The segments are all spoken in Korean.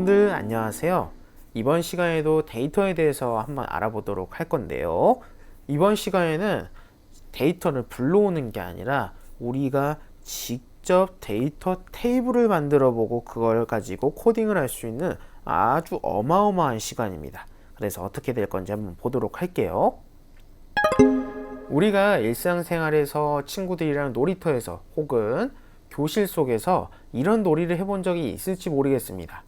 여러분들 안녕하세요. 이번 시간에도 데이터에 대해서 한번 알아보도록 할 건데요. 이번 시간에는 데이터를 불러오는 게 아니라 우리가 직접 데이터 테이블을 만들어 보고 그걸 가지고 코딩을 할 수 있는 아주 어마어마한 시간입니다. 그래서 어떻게 될 건지 한번 보도록 할게요. 우리가 일상생활에서 친구들이랑 놀이터에서 혹은 교실 속에서 이런 놀이를 해본 적이 있을지 모르겠습니다.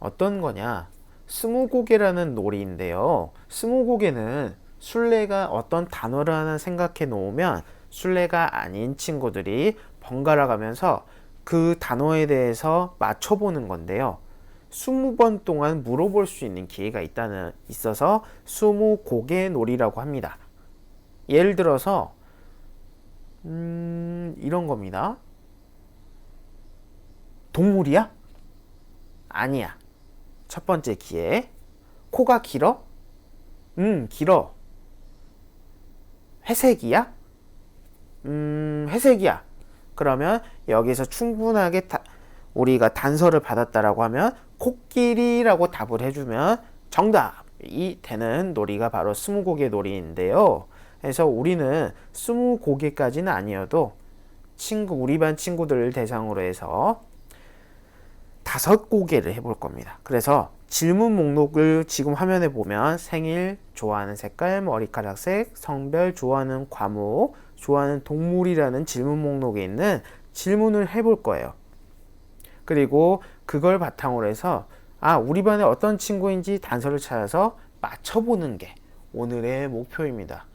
어떤 거냐? 스무고개라는 놀이인데요. 스무고개는 술래가 어떤 단어를 하나 생각해 놓으면 술래가 아닌 친구들이 번갈아 가면서 그 단어에 대해서 맞춰보는 건데요. 20번 동안 물어볼 수 있는 기회가 있어서 스무고개 놀이라고 합니다. 예를 들어서 이런 겁니다. 동물이야? 아니야. 첫 번째 기회. 코가 길어? 길어. 회색이야? 회색이야. 그러면 여기서 충분하게 우리가 단서를 받았다라고 하면 코끼리라고 답을 해주면 정답이 되는 놀이가 바로 스무고개 놀이인데요. 그래서 우리는 스무고개까지는 아니어도 우리 반 친구들을 대상으로 해서 5고개를 해볼 겁니다. 그래서 질문 목록을 지금 화면에 보면 생일, 좋아하는 색깔, 머리카락색, 성별, 좋아하는 과목, 좋아하는 동물이라는 질문 목록에 있는 질문을 해볼 거예요. 그리고 그걸 바탕으로 해서 우리 반에 어떤 친구인지 단서를 찾아서 맞춰보는 게 오늘의 목표입니다.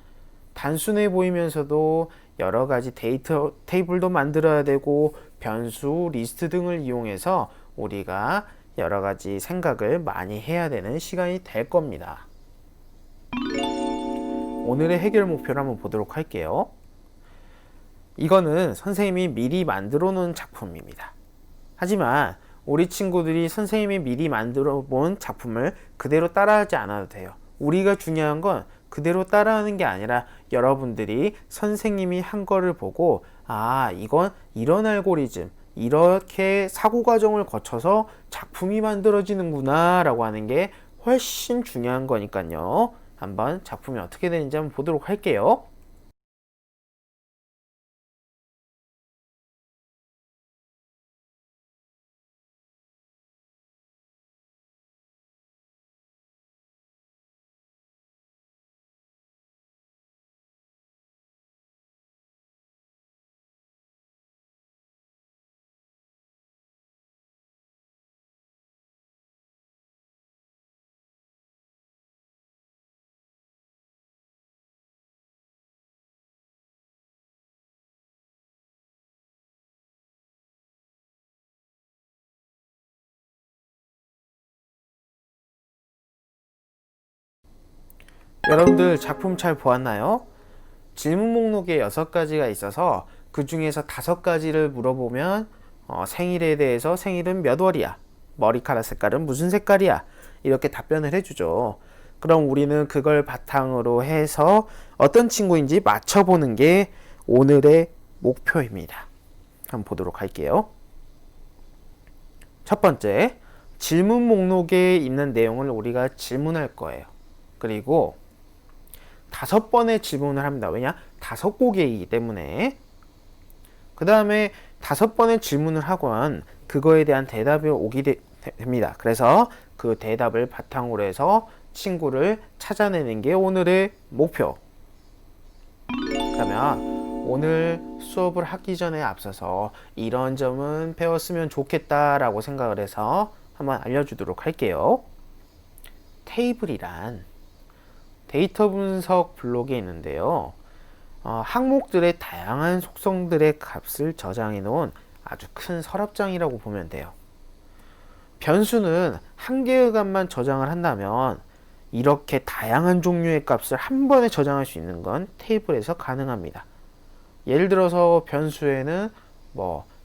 단순해 보이면서도 여러 가지 데이터 테이블도 만들어야 되고 변수, 리스트 등을 이용해서 우리가 여러 가지 생각을 많이 해야 되는 시간이 될 겁니다. 오늘의 해결 목표를 한번 보도록 할게요. 이거는 선생님이 미리 만들어 놓은 작품입니다. 하지만 우리 친구들이 선생님이 미리 만들어 본 작품을 그대로 따라하지 않아도 돼요. 우리가 중요한 건 그대로 따라하는 게 아니라 여러분들이 선생님이 한 거를 보고 이건 이런 알고리즘, 이렇게 사고 과정을 거쳐서 작품이 만들어지는구나 라고 하는 게 훨씬 중요한 거니까요. 한번 작품이 어떻게 되는지 한번 보도록 할게요. 여러분들 작품 잘 보았나요? 질문 목록에 6가지가 있어서 그 중에서 5가지를 물어보면 생일에 대해서 생일은 몇 월이야? 머리카락 색깔은 무슨 색깔이야? 이렇게 답변을 해주죠. 그럼 우리는 그걸 바탕으로 해서 어떤 친구인지 맞춰보는 게 오늘의 목표입니다. 한번 보도록 할게요. 첫 번째, 질문 목록에 있는 내용을 우리가 질문할 거예요. 그리고 5번의 질문을 합니다. 왜냐? 5고개이기 때문에. 그 다음에 5번의 질문을 하고는 그거에 대한 대답이 됩니다. 그래서 그 대답을 바탕으로 해서 친구를 찾아내는 게 오늘의 목표. 그러면 오늘 수업을 하기 전에 앞서서 이런 점은 배웠으면 좋겠다라고 생각을 해서 한번 알려주도록 할게요. 테이블이란 데이터 분석 블록에 있는데요. 항목들의 다양한 속성들의 값을 저장해 놓은 아주 큰 서랍장이라고 보면 돼요. 변수는 한 개의 값만 저장을 한다면 이렇게 다양한 종류의 값을 한 번에 저장할 수 있는 건 테이블에서 가능합니다. 예를 들어서 변수에는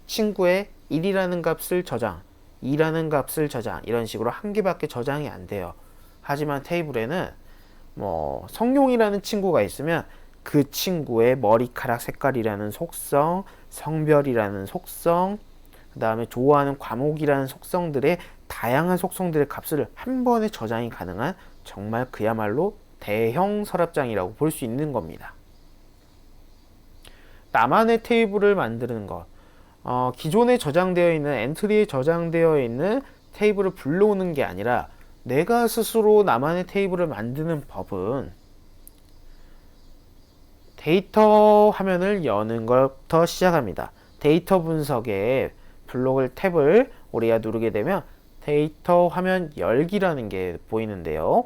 친구의 1이라는 값을 저장, 2라는 값을 저장 이런 식으로 한 개밖에 저장이 안 돼요. 하지만 테이블에는 성룡이라는 친구가 있으면 그 친구의 머리카락 색깔이라는 속성, 성별이라는 속성, 그 그 다음에 좋아하는 과목이라는 속성들의 다양한 속성들의 값을 한 번에 저장이 가능한 정말 그야말로 대형 서랍장이라고 볼 수 있는 겁니다. 나만의 테이블을 만드는 것, 기존에 저장되어 있는 엔트리에 저장되어 있는 테이블을 불러오는 게 아니라 내가 스스로 나만의 테이블을 만드는 법은 데이터 화면을 여는 것부터 시작합니다. 데이터 분석에 블록을 탭을 우리가 누르게 되면 데이터 화면 열기라는 게 보이는데요.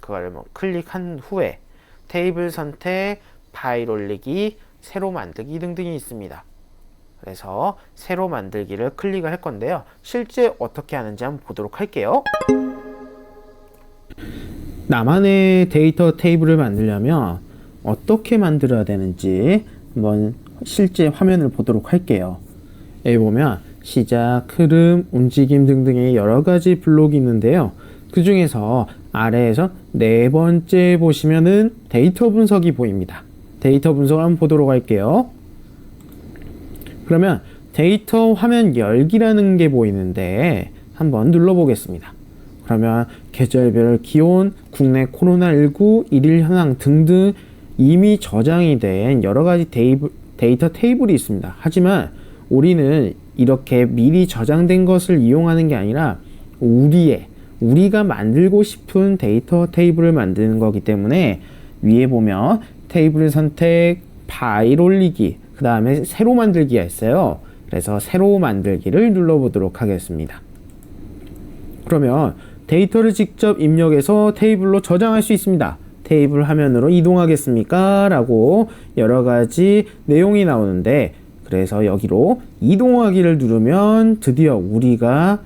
그걸 클릭한 후에 테이블 선택, 파일 올리기, 새로 만들기 등등이 있습니다. 그래서 새로 만들기를 클릭을 할 건데요. 실제 어떻게 하는지 한번 보도록 할게요. 나만의 데이터 테이블을 만들려면 어떻게 만들어야 되는지 한번 실제 화면을 보도록 할게요. 여기 보면 시작, 흐름, 움직임 등등의 여러 가지 블록이 있는데요. 그 중에서 아래에서 네 번째 보시면은 데이터 분석이 보입니다. 데이터 분석을 한번 보도록 할게요. 그러면 데이터 화면 열기라는 게 보이는데 한번 눌러보겠습니다. 그러면 계절별 기온, 국내 코로나19 일일 현황 등등 이미 저장이 된 여러 가지 데이터 테이블이 있습니다. 하지만 우리는 이렇게 미리 저장된 것을 이용하는 게 아니라 우리가 만들고 싶은 데이터 테이블을 만드는 거기 때문에 위에 보면 테이블 선택, 파일 올리기, 그 다음에 새로 만들기가 있어요. 그래서 새로 만들기를 눌러보도록 하겠습니다. 그러면 데이터를 직접 입력해서 테이블로 저장할 수 있습니다. 테이블 화면으로 이동하겠습니까? 라고 여러 가지 내용이 나오는데, 그래서 여기로 이동하기를 누르면 드디어 우리가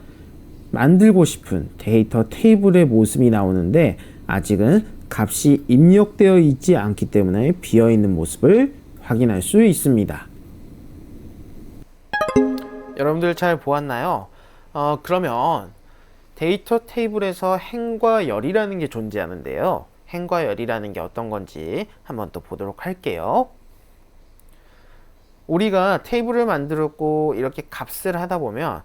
만들고 싶은 데이터 테이블의 모습이 나오는데 아직은 값이 입력되어 있지 않기 때문에 비어있는 모습을 확인할 수 있습니다. 여러분들 잘 보았나요? 그러면 데이터 테이블에서 행과 열이라는 게 존재하는데요. 행과 열이라는 게 어떤 건지 한번 또 보도록 할게요. 우리가 테이블을 만들었고 이렇게 값을 하다 보면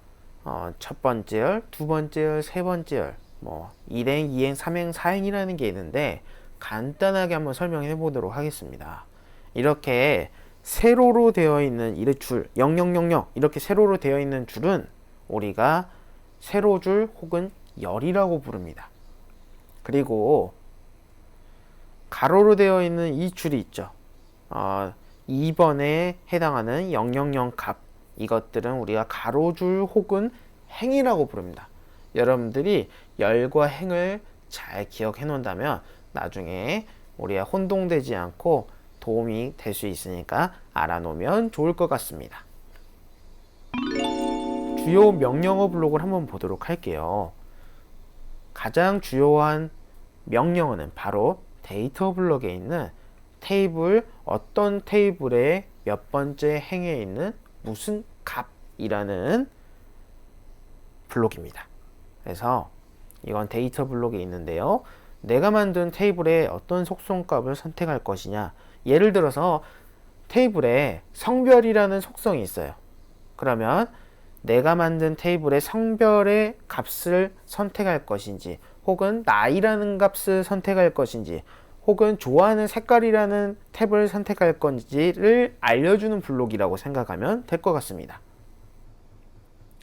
첫 번째 열, 두 번째 열, 세 번째 열, 뭐 1행, 2행, 3행, 4행이라는 게 있는데 간단하게 한번 설명해 보도록 하겠습니다. 이렇게 세로로 되어 있는 이 줄 0000 이렇게 세로로 되어 있는 줄은 우리가 세로줄 혹은 열이라고 부릅니다. 그리고 가로로 되어 있는 이 줄이 있죠. 2번에 해당하는 000 값, 이것들은 우리가 가로줄 혹은 행이라고 부릅니다. 여러분들이 열과 행을 잘 기억해 놓는다면 나중에 우리가 혼동되지 않고 도움이 될 수 있으니까 알아놓으면 좋을 것 같습니다. 주요 명령어 블록을 한번 보도록 할게요. 가장 주요한 명령어는 바로 데이터 블록에 있는 테이블, 어떤 테이블의 몇 번째 행에 있는 무슨 값이라는 블록입니다. 그래서 이건 데이터 블록에 있는데요. 내가 만든 테이블에 어떤 속성값을 선택할 것이냐. 예를 들어서 테이블에 성별이라는 속성이 있어요. 그러면 내가 만든 테이블의 성별의 값을 선택할 것인지, 혹은 나이라는 값을 선택할 것인지, 혹은 좋아하는 색깔이라는 탭을 선택할 건지를 알려주는 블록이라고 생각하면 될 것 같습니다.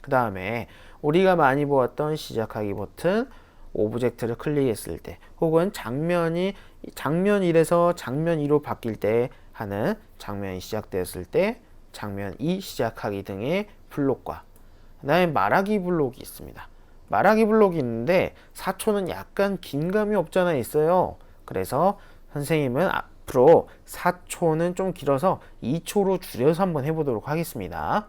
그 다음에 우리가 많이 보았던 시작하기 버튼, 오브젝트를 클릭했을 때, 혹은 장면 1에서 장면 2로 바뀔 때 하는 장면이 시작되었을 때 장면 2 시작하기 등의 블록과 그 다음에 말하기 블록이 있습니다. 말하기 블록이 있는데 4초는 약간 긴감이 없잖아 있어요. 그래서 선생님은 앞으로 4초는 좀 길어서 2초로 줄여서 한번 해보도록 하겠습니다.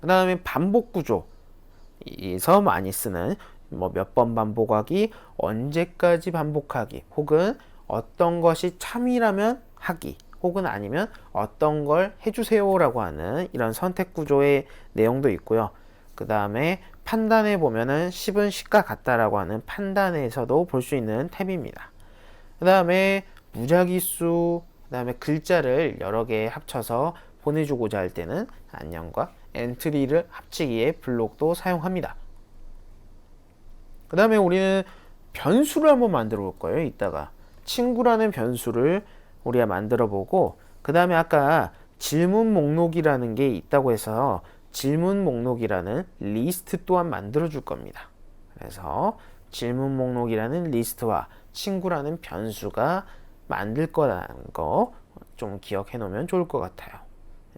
그 다음에 반복 구조에서 많이 쓰는 뭐 몇 번 반복하기, 언제까지 반복하기, 혹은 어떤 것이 참이라면 하기, 혹은 아니면 어떤 걸 해주세요 라고 하는 이런 선택 구조의 내용도 있고요. 그 다음에 판단해 보면은 10은 10과 같다라고 하는 판단에서도 볼 수 있는 탭입니다. 그 다음에 무작위수, 그 다음에 글자를 여러 개 합쳐서 보내주고자 할 때는 안녕과 엔트리를 합치기에 블록도 사용합니다. 그 다음에 우리는 변수를 한번 만들어 볼 거예요. 이따가 친구라는 변수를 우리가 만들어 보고, 그 다음에 아까 질문 목록이라는 게 있다고 해서 질문 목록이라는 리스트 또한 만들어 줄 겁니다. 그래서 질문 목록이라는 리스트와 친구라는 변수가 만들 거라는 거 좀 기억해 놓으면 좋을 것 같아요.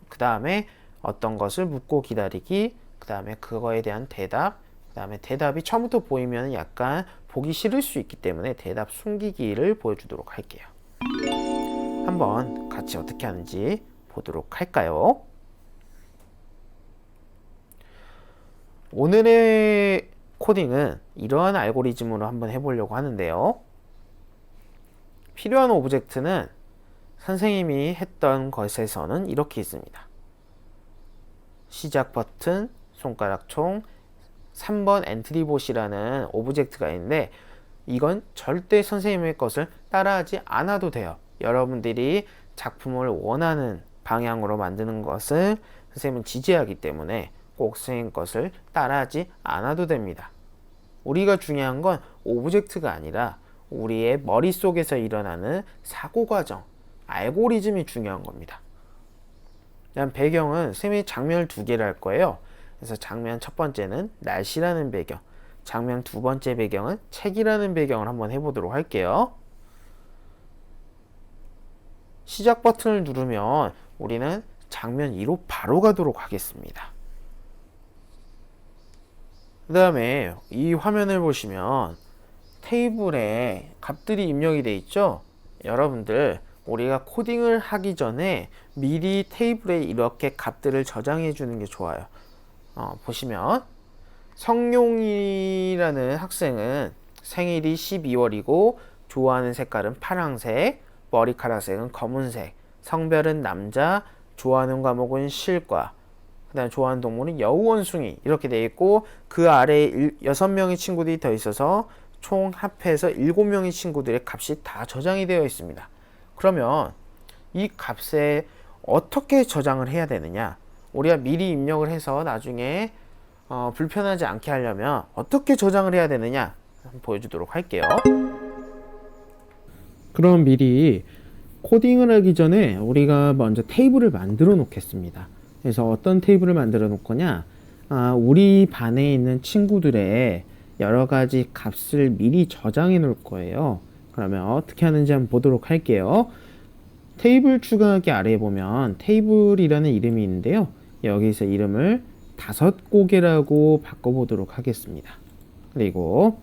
그 다음에 어떤 것을 묻고 기다리기, 그 다음에 그거에 대한 대답, 그 다음에 대답이 처음부터 보이면 약간 보기 싫을 수 있기 때문에 대답 숨기기를 보여주도록 할게요. 한번 같이 어떻게 하는지 보도록 할까요? 오늘의 코딩은 이러한 알고리즘으로 한번 해보려고 하는데요. 필요한 오브젝트는 선생님이 했던 것에서는 이렇게 있습니다. 시작 버튼, 손가락총, 3번 엔트리봇이라는 오브젝트가 있는데 이건 절대 선생님의 것을 따라하지 않아도 돼요. 여러분들이 작품을 원하는 방향으로 만드는 것을 선생님은 지지하기 때문에 꼭 선생님 것을 따라하지 않아도 됩니다. 우리가 중요한 건 오브젝트가 아니라 우리의 머릿속에서 일어나는 사고과정, 알고리즘이 중요한 겁니다. 그다음 배경은 선생님이 장면을 두 개를 할 거예요. 그래서 장면 첫 번째는 날씨라는 배경, 장면 두 번째 배경은 책이라는 배경을 한번 해보도록 할게요. 시작 버튼을 누르면 우리는 장면 2로 바로 가도록 하겠습니다. 그 다음에 이 화면을 보시면 테이블에 값들이 입력이 되어 있죠. 여러분들 우리가 코딩을 하기 전에 미리 테이블에 이렇게 값들을 저장해 주는 게 좋아요. 보시면 성룡이라는 학생은 생일이 12월이고 좋아하는 색깔은 파란색, 머리카락색은 검은색, 성별은 남자, 좋아하는 과목은 실과, 그 다음 좋아하는 동물은 여우원숭이 이렇게 되어 있고 그 아래에 6명의 친구들이 더 있어서 총 합해서 7명의 친구들의 값이 다 저장이 되어 있습니다. 그러면 이 값에 어떻게 저장을 해야 되느냐, 우리가 미리 입력을 해서 나중에 불편하지 않게 하려면 어떻게 저장을 해야 되느냐 한번 보여주도록 할게요. 그럼 미리 코딩을 하기 전에 우리가 먼저 테이블을 만들어 놓겠습니다. 그래서 어떤 테이블을 만들어 놓을 거냐, 우리 반에 있는 친구들의 여러 가지 값을 미리 저장해 놓을 거예요. 그러면 어떻게 하는지 한번 보도록 할게요. 테이블 추가하기 아래에 보면 테이블이라는 이름이 있는데요. 여기서 이름을 5고개라고 바꿔보도록 하겠습니다. 그리고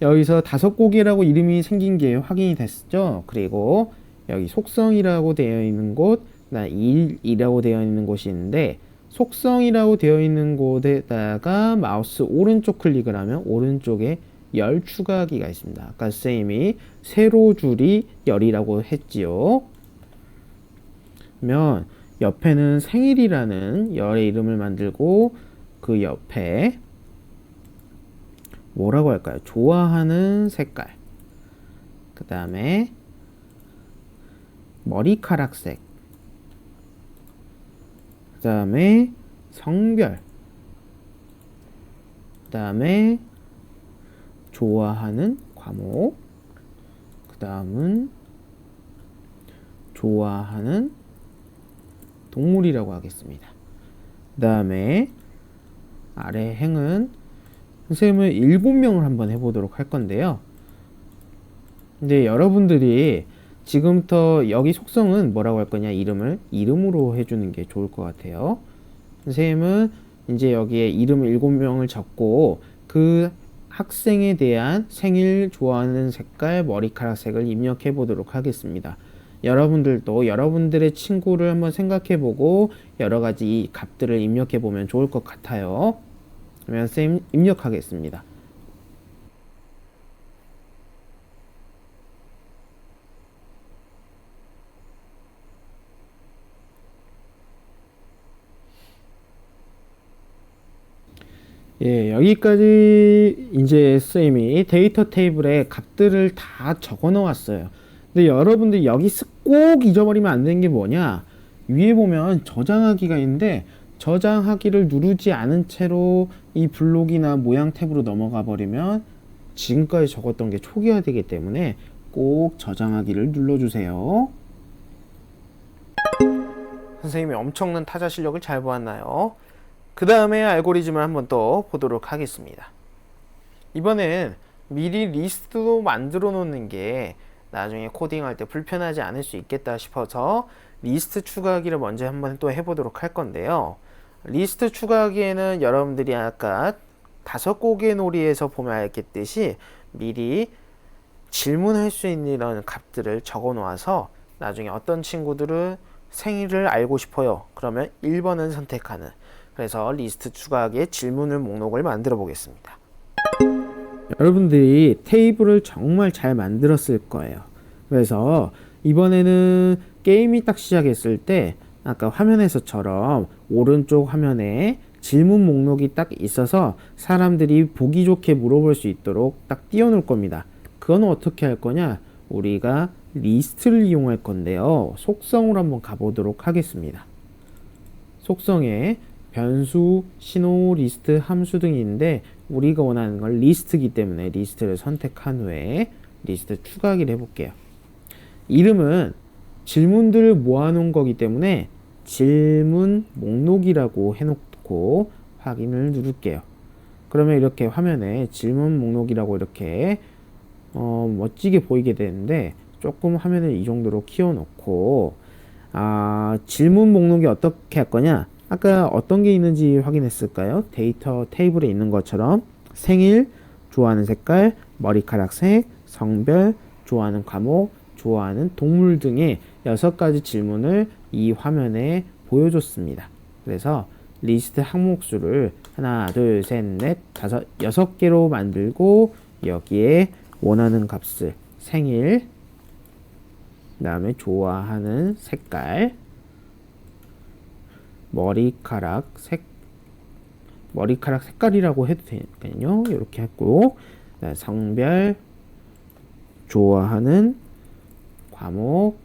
여기서 5고개라고 이름이 생긴 게 확인이 됐죠. 그리고 여기 속성이라고 되어 있는 곳, 1이라고 되어 있는 곳이 있는데 속성이라고 되어 있는 곳에다가 마우스 오른쪽 클릭을 하면 오른쪽에 열 추가하기가 있습니다. 아까 선생님이 세로 줄이 열이라고 했지요. 그러면 옆에는 생일이라는 열의 이름을 만들고 그 옆에 뭐라고 할까요? 좋아하는 색깔, 그 다음에 머리카락색, 그 다음에 성별, 그 다음에 좋아하는 과목, 그 다음은 좋아하는 동물이라고 하겠습니다. 그 다음에 아래 행은 선생님은 7명을 한번 해보도록 할 건데요. 근데 여러분들이 지금부터 여기 속성은 뭐라고 할 거냐, 이름으로 해주는 게 좋을 것 같아요. 선생님은 이제 여기에 이름 7명을 적고 그 학생에 대한 생일, 좋아하는 색깔, 머리카락 색을 입력해 보도록 하겠습니다. 여러분들도 여러분들의 친구를 한번 생각해 보고 여러 가지 이 값들을 입력해 보면 좋을 것 같아요. 그러면 선생님 입력하겠습니다. 예, 여기까지 이제 선생님이 데이터 테이블에 값들을 다 적어 놓았어요. 근데 여러분들 여기 꼭 잊어버리면 안 되는 게 뭐냐, 위에 보면 저장하기가 있는데 저장하기를 누르지 않은 채로 이 블록이나 모양 탭으로 넘어가 버리면 지금까지 적었던 게 초기화되기 때문에 꼭 저장하기를 눌러주세요. 선생님이 엄청난 타자 실력을 잘 보았나요? 그 다음에 알고리즘을 한번 또 보도록 하겠습니다. 이번엔 미리 리스트도 만들어 놓는 게 나중에 코딩할 때 불편하지 않을 수 있겠다 싶어서 리스트 추가하기를 먼저 한번 또 해보도록 할 건데요. 리스트 추가하기에는 여러분들이 아까 5곡의 놀이에서 보면 알겠듯이 미리 질문할 수 있는 이런 값들을 적어 놓아서 나중에 어떤 친구들은 생일을 알고 싶어요. 그러면 1번을 선택하는, 그래서 리스트 추가하기에 질문을 목록을 만들어 보겠습니다. 여러분들이 테이블을 정말 잘 만들었을 거예요. 그래서 이번에는 게임이 딱 시작했을 때 아까 화면에서처럼 오른쪽 화면에 질문 목록이 딱 있어서 사람들이 보기 좋게 물어볼 수 있도록 딱 띄워놓을 겁니다. 그건 어떻게 할 거냐? 우리가 리스트를 이용할 건데요. 속성으로 한번 가보도록 하겠습니다. 속성에 변수, 신호, 리스트, 함수 등이 있는데 우리가 원하는 건 리스트이기 때문에 리스트를 선택한 후에 리스트 추가하기를 해볼게요. 이름은 질문들을 모아놓은 거기 때문에 질문 목록이라고 해놓고 확인을 누를게요. 그러면 이렇게 화면에 질문 목록이라고 이렇게 멋지게 보이게 되는데 조금 화면을 이 정도로 키워놓고 질문 목록이 어떻게 할 거냐? 아까 어떤 게 있는지 확인했을까요? 데이터 테이블에 있는 것처럼 생일, 좋아하는 색깔, 머리카락 색, 성별, 좋아하는 과목, 좋아하는 동물 등의 6가지 질문을 이 화면에 보여줬습니다. 그래서 리스트 항목수를 하나, 둘, 셋, 넷, 다섯, 6개로 만들고 여기에 원하는 값을 생일, 그 다음에 좋아하는 색깔, 머리카락 색깔이라고 해도 되니까요. 이렇게 했고, 성별, 좋아하는 과목,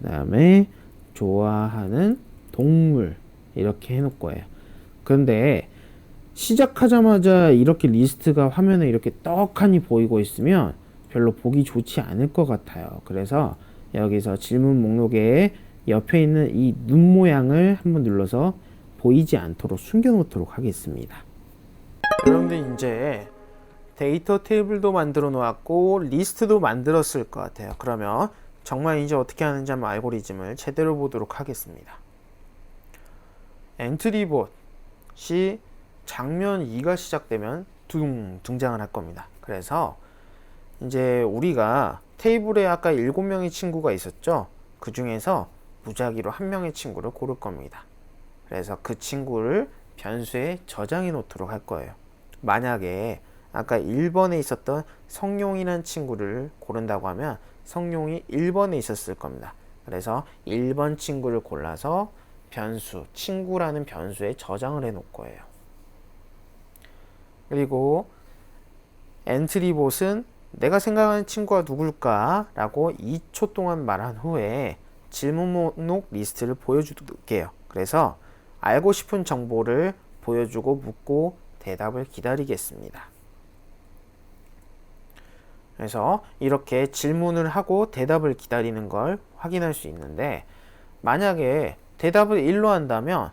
그 다음에 좋아하는 동물, 이렇게 해놓을 거예요. 그런데 시작하자마자 이렇게 리스트가 화면에 이렇게 떡하니 보이고 있으면 별로 보기 좋지 않을 것 같아요. 그래서 여기서 질문 목록에 옆에 있는 이 눈 모양을 한번 눌러서 보이지 않도록 숨겨 놓도록 하겠습니다. 여러분들 이제 데이터 테이블도 만들어 놓았고 리스트도 만들었을 것 같아요. 그러면 정말 이제 어떻게 하는지 한번 알고리즘을 제대로 보도록 하겠습니다. 엔트리봇이 장면 2가 시작되면 등장을 할 겁니다. 그래서 이제 우리가 테이블에 아까 7명의 친구가 있었죠. 그 중에서 무작위로 1명의 친구를 고를 겁니다. 그래서 그 친구를 변수에 저장해 놓도록 할 거예요. 만약에 아까 1번에 있었던 성룡이라는 친구를 고른다고 하면 성룡이 1번에 있었을 겁니다. 그래서 1번 친구를 골라서 변수, 친구라는 변수에 저장을 해 놓을 거예요. 그리고 엔트리봇은 내가 생각하는 친구가 누굴까? 라고 2초 동안 말한 후에 질문 목록 리스트를 보여줄게요. 그래서 알고 싶은 정보를 보여주고 묻고 대답을 기다리겠습니다. 그래서 이렇게 질문을 하고 대답을 기다리는 걸 확인할 수 있는데 만약에 대답을 1로 한다면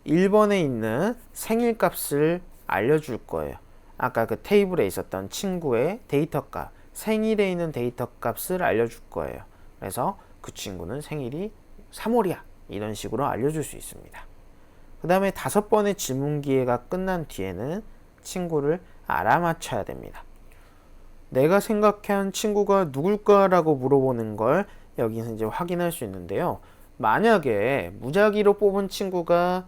1번에 있는 생일값을 알려줄 거예요. 아까 그 테이블에 있었던 친구의 데이터 값, 생일에 있는 데이터 값을 알려줄 거예요. 그래서 그 친구는 생일이 3월이야. 이런 식으로 알려줄 수 있습니다. 그 다음에 5번의 질문 기회가 끝난 뒤에는 친구를 알아맞혀야 됩니다. 내가 생각한 친구가 누굴까라고 물어보는 걸 여기서 이제 확인할 수 있는데요. 만약에 무작위로 뽑은 친구가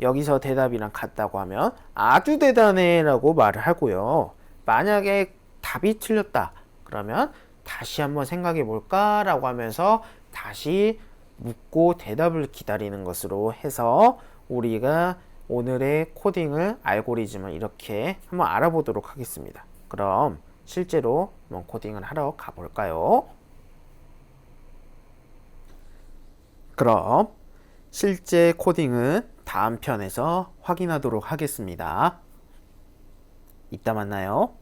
여기서 대답이랑 같다고 하면 아주 대단해 라고 말을 하고요. 만약에 답이 틀렸다 그러면 다시 한번 생각해 볼까 라고 하면서 다시 묻고 대답을 기다리는 것으로 해서 우리가 오늘의 코딩을 알고리즘을 이렇게 한번 알아보도록 하겠습니다. 그럼 실제로 한번 코딩을 하러 가볼까요? 그럼 실제 코딩은 다음 편에서 확인하도록 하겠습니다. 이따 만나요.